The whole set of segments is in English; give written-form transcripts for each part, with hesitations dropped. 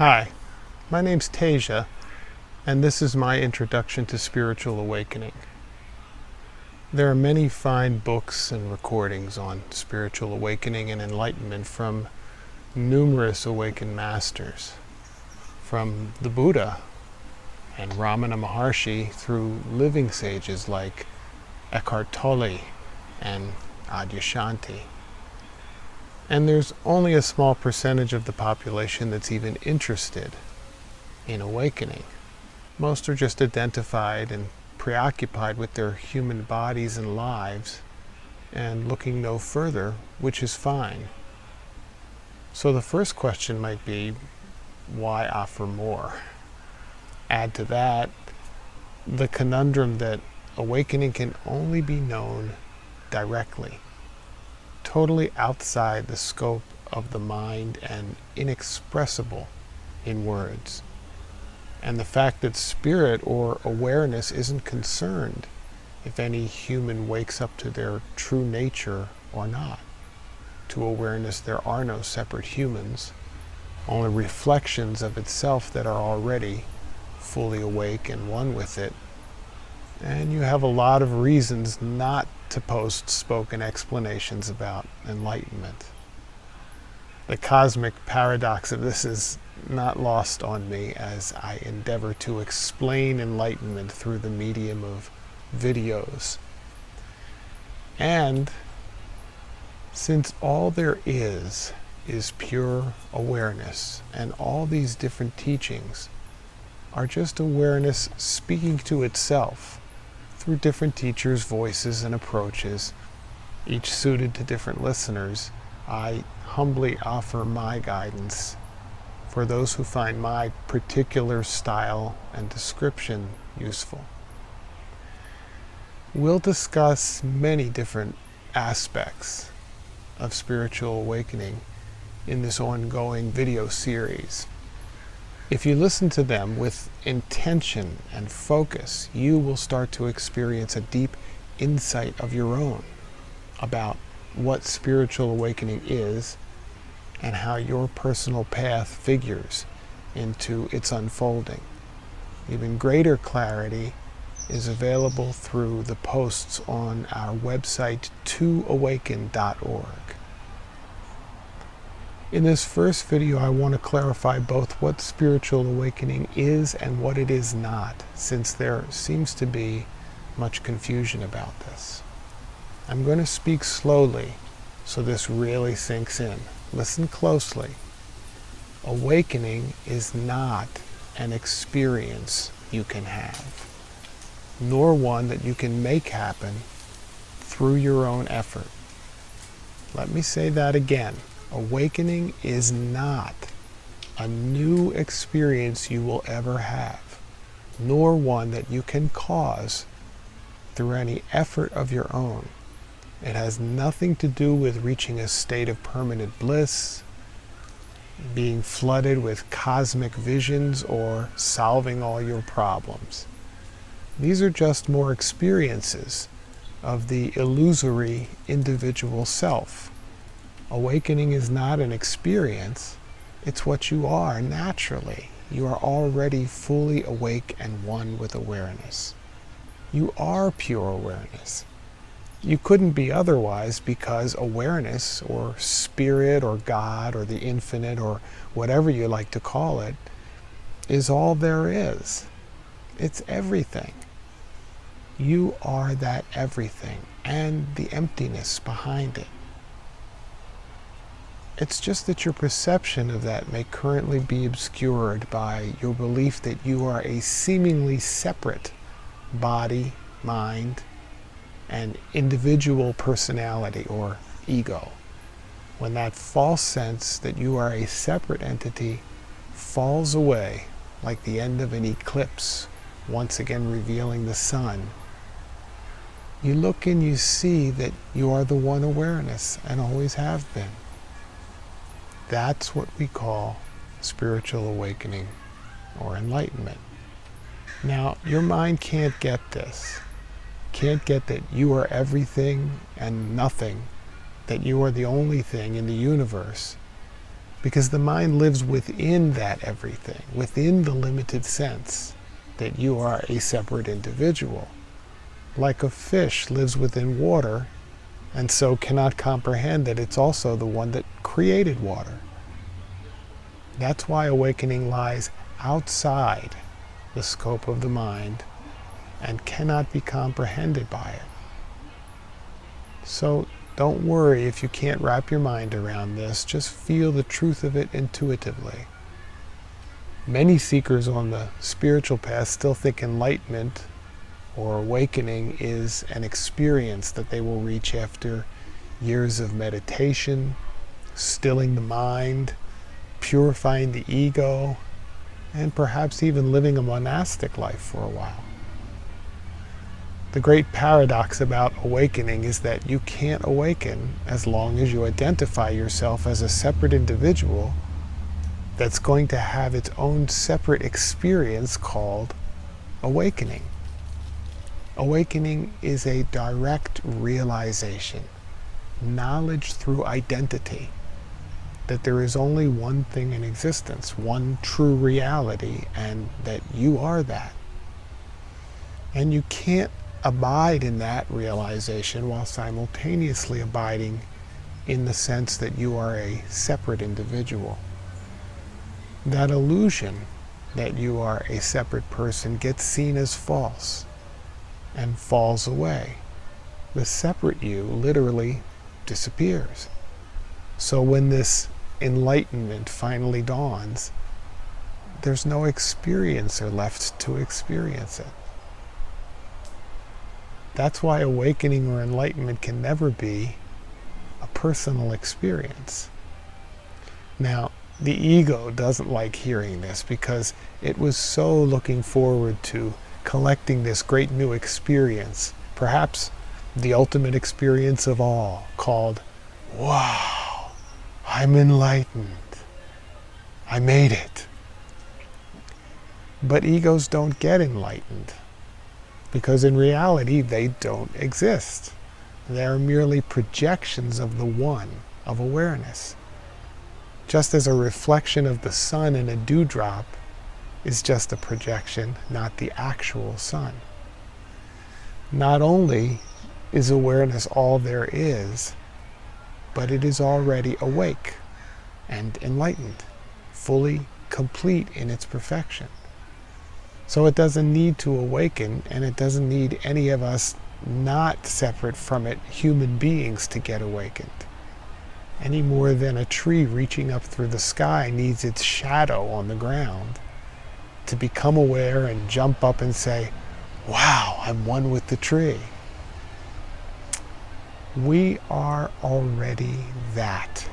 Hi, my name's Tasia, and this is my introduction to spiritual awakening. There are many fine books and recordings on spiritual awakening and enlightenment from numerous awakened masters, from the Buddha and Ramana Maharshi through living sages like Eckhart Tolle and Adyashanti. And there's only a small percentage of the population that's even interested in awakening. Most are just identified and preoccupied with their human bodies and lives and looking no further, which is fine. So the first question might be, why offer more? Add to that the conundrum that awakening can only be known directly, totally outside the scope of the mind and inexpressible in words. And the fact that spirit or awareness isn't concerned if any human wakes up to their true nature or not. To awareness, there are no separate humans, only reflections of itself that are already fully awake and one with it. And you have a lot of reasons not to post spoken explanations about enlightenment. The cosmic paradox of this is not lost on me as I endeavor to explain enlightenment through the medium of videos. And since all there is pure awareness, and all these different teachings are just awareness speaking to itself through different teachers' voices and approaches, each suited to different listeners, I humbly offer my guidance for those who find my particular style and description useful. We'll discuss many different aspects of spiritual awakening in this ongoing video series. If you listen to them with intention and focus, you will start to experience a deep insight of your own about what spiritual awakening is and how your personal path figures into its unfolding. Even greater clarity is available through the posts on our website, toawaken.org. In this first video, I want to clarify both what spiritual awakening is and what it is not, since there seems to be much confusion about this. I'm going to speak slowly so this really sinks in. Listen closely. Awakening is not an experience you can have, nor one that you can make happen through your own effort. Let me say that again. Awakening is not a new experience you will ever have, nor one that you can cause through any effort of your own. It has nothing to do with reaching a state of permanent bliss, being flooded with cosmic visions, or solving all your problems. These are just more experiences of the illusory individual self. Awakening is not an experience, it's what you are naturally. You are already fully awake and one with awareness. You are pure awareness. You couldn't be otherwise because awareness, or spirit, or God, or the infinite, or whatever you like to call it, is all there is. It's everything. You are that everything and the emptiness behind it. It's just that your perception of that may currently be obscured by your belief that you are a seemingly separate body, mind, and individual personality or ego. When that false sense that you are a separate entity falls away like the end of an eclipse, once again revealing the sun, you look and you see that you are the one awareness and always have been. That's what we call spiritual awakening or enlightenment. Now, your mind can't get this. Can't get that you are everything and nothing, that you are the only thing in the universe, Because the mind lives within that everything, within the limited sense that you are a separate individual. Like a fish lives within water, and so cannot comprehend that it's also the one that created water. That's why awakening lies outside the scope of the mind and cannot be comprehended by it. So don't worry if you can't wrap your mind around this. Just feel the truth of it intuitively. Many seekers on the spiritual path still think enlightenment or awakening is an experience that they will reach after years of meditation, stilling the mind, purifying the ego, and perhaps even living a monastic life for a while. The great paradox about awakening is that you can't awaken as long as you identify yourself as a separate individual that's going to have its own separate experience called awakening. Awakening is a direct realization, knowledge through identity, that there is only one thing in existence, one true reality, and that you are that. And you can't abide in that realization while simultaneously abiding in the sense that you are a separate individual. That illusion that you are a separate person gets seen as false and falls away. The separate you literally disappears. So when this enlightenment finally dawns, there's no experiencer left to experience it. That's why awakening or enlightenment can never be a personal experience. Now, the ego doesn't like hearing this because it was so looking forward to collecting this great new experience, perhaps the ultimate experience of all, called, wow, I'm enlightened. I made it. But egos don't get enlightened, because in reality they don't exist. They are merely projections of the one, of awareness. Just as a reflection of the sun in a dewdrop is just a projection, not the actual sun. Not only is awareness all there is, but it is already awake and enlightened, fully complete in its perfection. So it doesn't need to awaken, and it doesn't need any of us not separate from it human beings to get awakened. Any more than a tree reaching up through the sky needs its shadow on the ground to become aware and jump up and say, wow, I'm one with the tree. We are already that.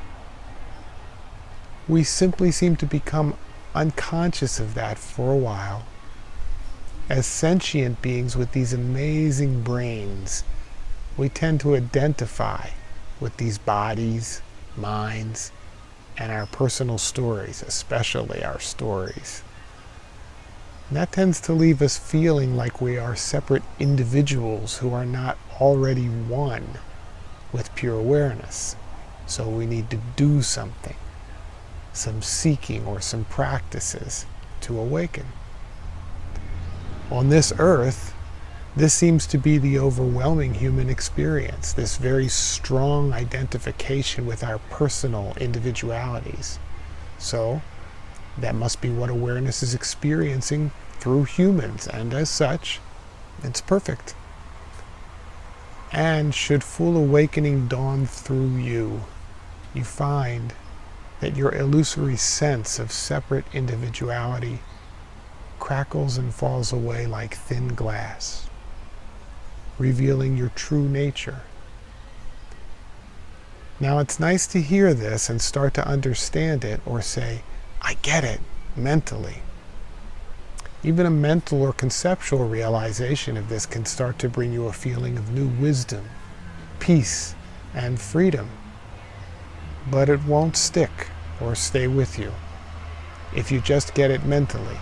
We simply seem to become unconscious of that for a while. As sentient beings with these amazing brains, we tend to identify with these bodies, minds, and our personal stories, especially our stories. And that tends to leave us feeling like we are separate individuals who are not already one with pure awareness. So we need to do something, some seeking or some practices to awaken. On this earth, this seems to be the overwhelming human experience, this very strong identification with our personal individualities. So, that must be what awareness is experiencing through humans, and as such, it's perfect. And should full awakening dawn through you, you find that your illusory sense of separate individuality crackles and falls away like thin glass, revealing your true nature. Now it's nice to hear this and start to understand it, or say, I get it, mentally. Even a mental or conceptual realization of this can start to bring you a feeling of new wisdom, peace, and freedom. But it won't stick or stay with you if you just get it mentally.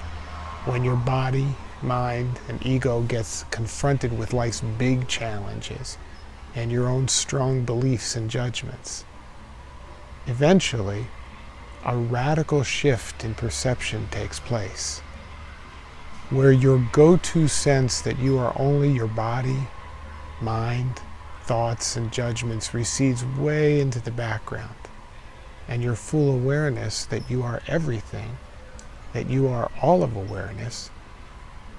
When your body, mind, and ego gets confronted with life's big challenges and your own strong beliefs and judgments. Eventually, a radical shift in perception takes place, where your go-to sense that you are only your body, mind, thoughts, and judgments recedes way into the background, and your full awareness that you are everything, that you are all of awareness,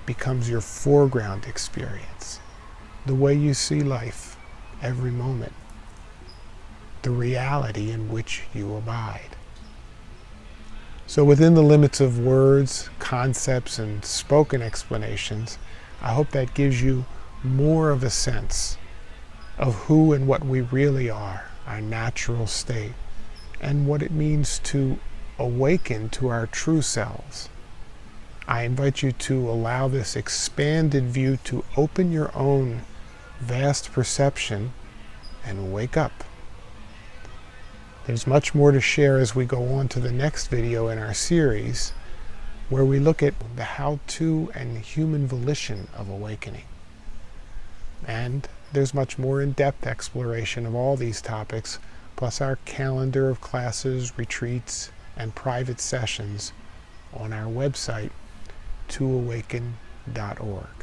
becomes your foreground experience, the way you see life every moment, the reality in which you abide. So within the limits of words, concepts, and spoken explanations, I hope that gives you more of a sense of who and what we really are, our natural state, and what it means to awaken to our true selves. I invite you to allow this expanded view to open your own vast perception and wake up. There's much more to share as we go on to the next video in our series, where we look at the how-to and human volition of awakening. And there's much more in-depth exploration of all these topics, plus our calendar of classes, retreats, and private sessions on our website, toawaken.org.